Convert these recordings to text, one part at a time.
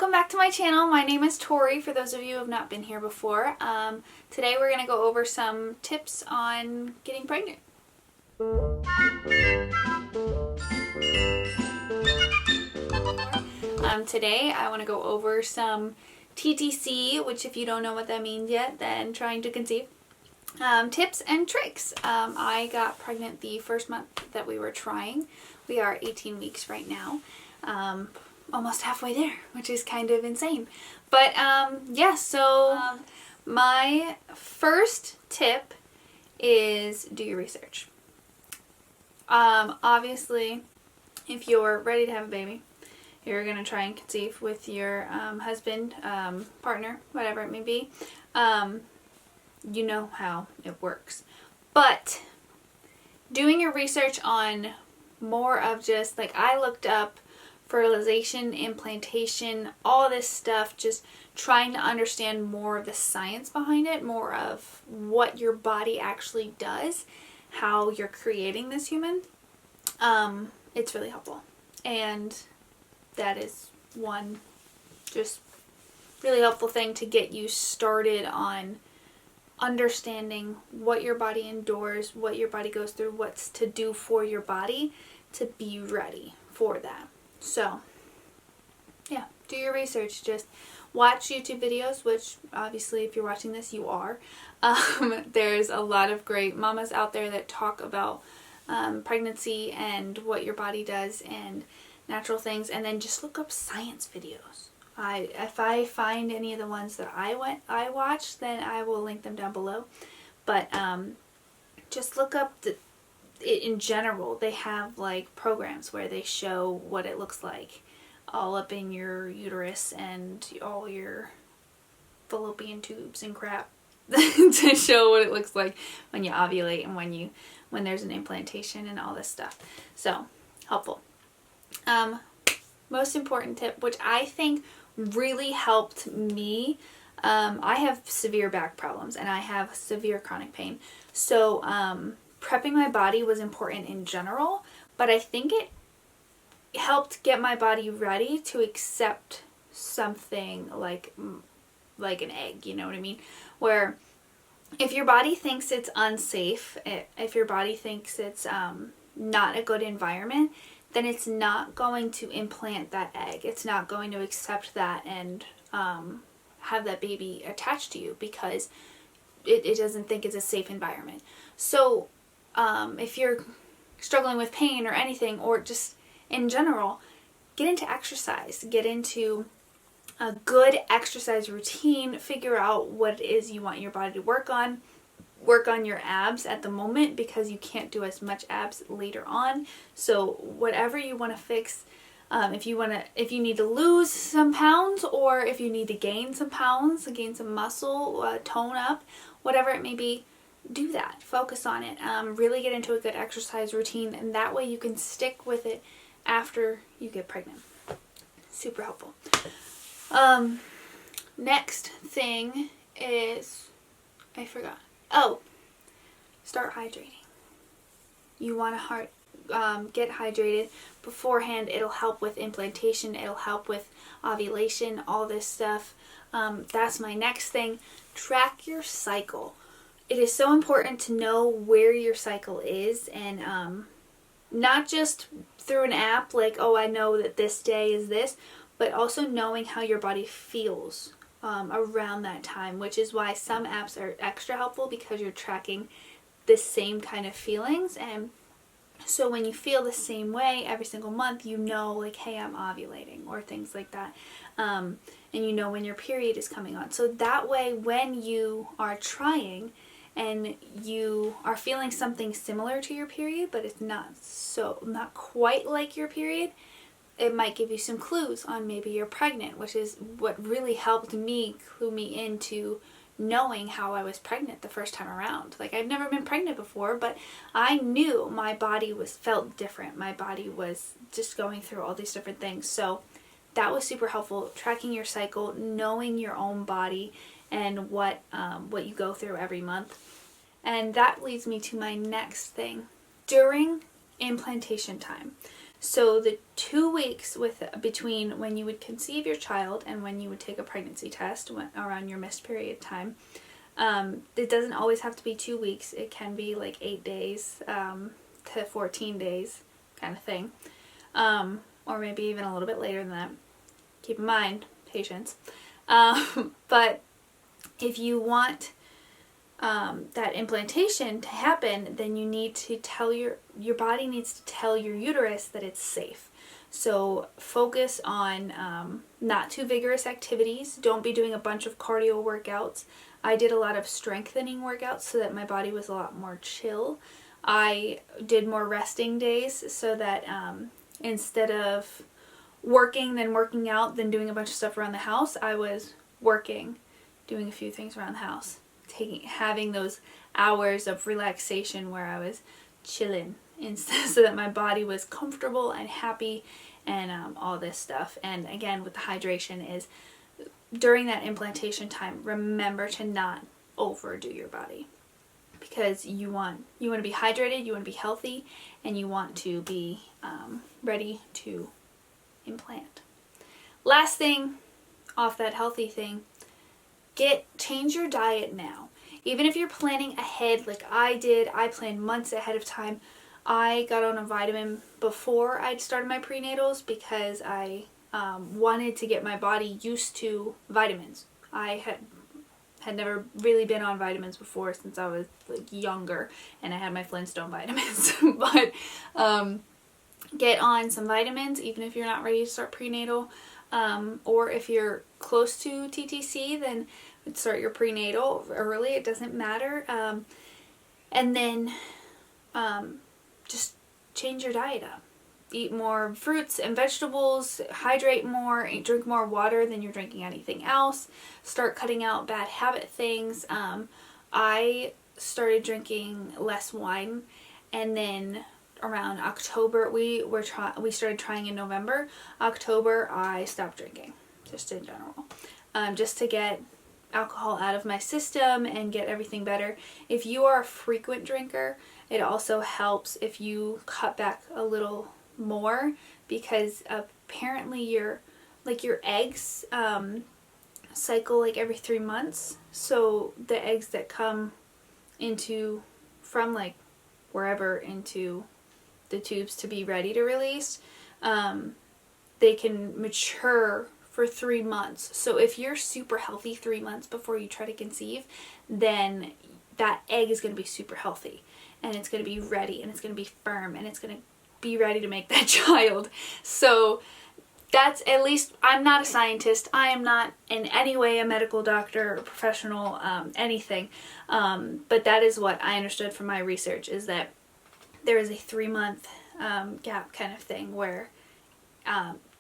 welcome back to my channel. My name is Tori, for those of you who have not been here before. Today we're going to go over some tips on getting pregnant. Today I want to go over some TTC, which if you don't know what that means yet, then trying to conceive. Tips and tricks. I got pregnant the first month that we were trying. We are 18 weeks right now. Almost halfway there, which is kind of insane. But yeah, so my first tip is do your research. Obviously, if you're ready to have a baby, you're going to try and conceive with your husband, partner, whatever it may be. You know how it works. But doing your research on more of just, like, I looked up fertilization, implantation, all this stuff, just trying to understand more of the science behind it, more of what your body actually does, how you're creating this human. It's really helpful. And that is one just really helpful thing to get you started on understanding what your body endures, what your body goes through, what's to do for your body to be ready for that. So, yeah, do your research. Just watch YouTube videos, which obviously if you're watching this, you are. There's a lot of great mamas out there that talk about pregnancy and what your body does and natural things, and then just look up science videos. If I find any of the ones that I watch, then I will link them down below. But just look up in general. They have like programs where they show what it looks like all up in your uterus and all your fallopian tubes and crap to show what it looks like when you ovulate and when there's an implantation and all this stuff. So helpful. Most important tip, which I think really helped me. I have severe back problems and I have severe chronic pain. So prepping my body was important in general, but I think it helped get my body ready to accept something like an egg, you know what I mean? Where if your body thinks it's unsafe, if your body thinks it's not a good environment, then it's not going to implant that egg. It's not going to accept that and have that baby attached to you because it doesn't think it's a safe environment. So if you're struggling with pain or anything, or just in general, get into exercise. Get into a good exercise routine. Figure out what it is you want your body to work on. Work on your abs at the moment because you can't do as much abs later on. So whatever you want to fix, if you need to lose some pounds, or if you need to gain some pounds, gain some muscle, tone up, whatever it may be, do that. Focus on it. Really get into a good exercise routine, and that way you can stick with it after you get pregnant. Super helpful. Next thing is, I forgot. Oh, start hydrating. You want to get hydrated beforehand. It'll help with implantation. It'll help with ovulation, all this stuff. That's my next thing. Track your cycle. It is so important to know where your cycle is, and not just through an app like, oh, I know that this day is this, but also knowing how your body feels around that time, which is why some apps are extra helpful because you're tracking the same kind of feelings. And so when you feel the same way every single month, you know, like, hey, I'm ovulating, or things like that. And you know when your period is coming on. So that way, when you are trying and you are feeling something similar to your period, but it's not quite like your period, it might give you some clues on maybe you're pregnant, which is what really helped me clue me into knowing how I was pregnant the first time around. Like, I've never been pregnant before, but I knew my body felt different. My body was just going through all these different things. So that was super helpful. Tracking your cycle, knowing your own body and what you go through every month. And that leads me to my next thing. During implantation time. So the 2 weeks between when you would conceive your child and when you would take a pregnancy test around your missed period time, it doesn't always have to be 2 weeks. It can be like 8 days to 14 days kind of thing, or maybe even a little bit later than that. Keep in mind, patience. But if you want that implantation to happen, then you need to tell your body needs to tell your uterus that it's safe. So focus on not too vigorous activities. Don't be doing a bunch of cardio workouts. I did a lot of strengthening workouts so that my body was a lot more chill. I did more resting days so that instead of working, then working out, then doing a bunch of stuff around the house, I was working, doing a few things around the house, having those hours of relaxation where I was chilling so that my body was comfortable and happy and all this stuff. And again, with the hydration is during that implantation time, remember to not overdo your body, because you want to be hydrated, you want to be healthy, and you want to be ready to implant. Last thing off that healthy thing, change your diet now. Even if you're planning ahead like I did, I planned months ahead of time. I got on a vitamin before I'd started my prenatals because I wanted to get my body used to vitamins. I had never really been on vitamins before since I was like younger, and I had my Flintstone vitamins. But get on some vitamins even if you're not ready to start prenatal, or if you're close to TTC, then start your prenatal early. It doesn't matter. And then just change your diet up. Eat more fruits and vegetables, hydrate more, drink more water than you're drinking anything else. Start cutting out bad habit things. I started drinking less wine, and then around October, we started trying in November. October, I stopped drinking, just in general, just to get alcohol out of my system and get everything better. If you are a frequent drinker, it also helps if you cut back a little more, because apparently your eggs cycle like every 3 months. So the eggs that come from like wherever into the tubes to be ready to release, they can mature for 3 months. So if you're super healthy 3 months before you try to conceive, then that egg is going to be super healthy, and it's going to be ready, and it's going to be firm, and it's going to be ready to make that child. So that's, at least, I'm not a scientist. I am not in any way a medical doctor or professional, anything. But that is what I understood from my research, is that there is a 3-month gap kind of thing where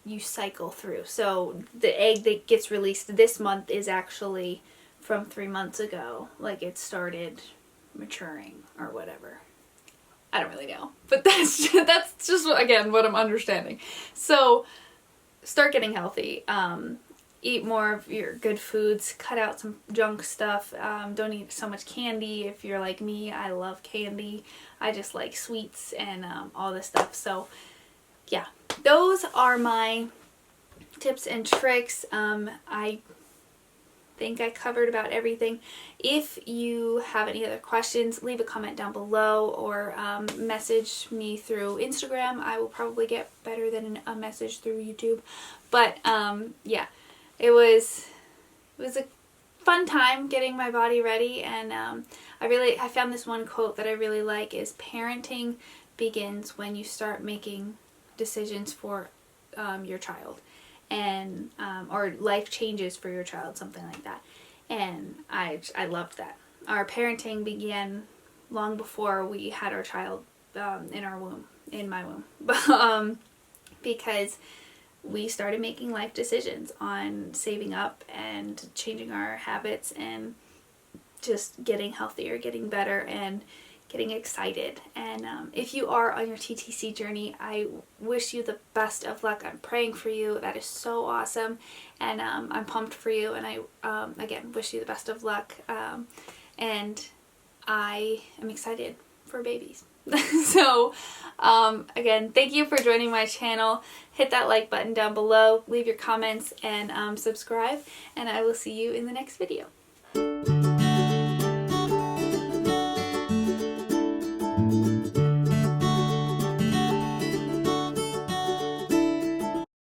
you cycle through. So the egg that gets released this month is actually from 3 months ago. Like, it started maturing or whatever. I don't really know, but that's just again what I'm understanding. So start getting healthy. Eat more of your good foods. Cut out some junk stuff. Don't eat so much candy. If you're like me, I love candy. I just like sweets and all this stuff. So yeah, those are my tips and tricks. I think I covered about everything. If you have any other questions, leave a comment down below, or message me through Instagram. I will probably get better than a message through YouTube. But yeah, it was a fun time getting my body ready, and I found this one quote that I really like, is parenting begins when you start making decisions for your child, and or life changes for your child, something like that. And I loved that. Our parenting began long before we had our child in my womb, because we started making life decisions on saving up and changing our habits and just getting healthier, getting better, and getting excited. And if you are on your TTC journey, I wish you the best of luck. I'm praying for you. That is so awesome, and I'm pumped for you, and I again wish you the best of luck, and I am excited for babies. So again, thank you for joining my channel. Hit that like button down below, leave your comments, and subscribe, and I will see you in the next video.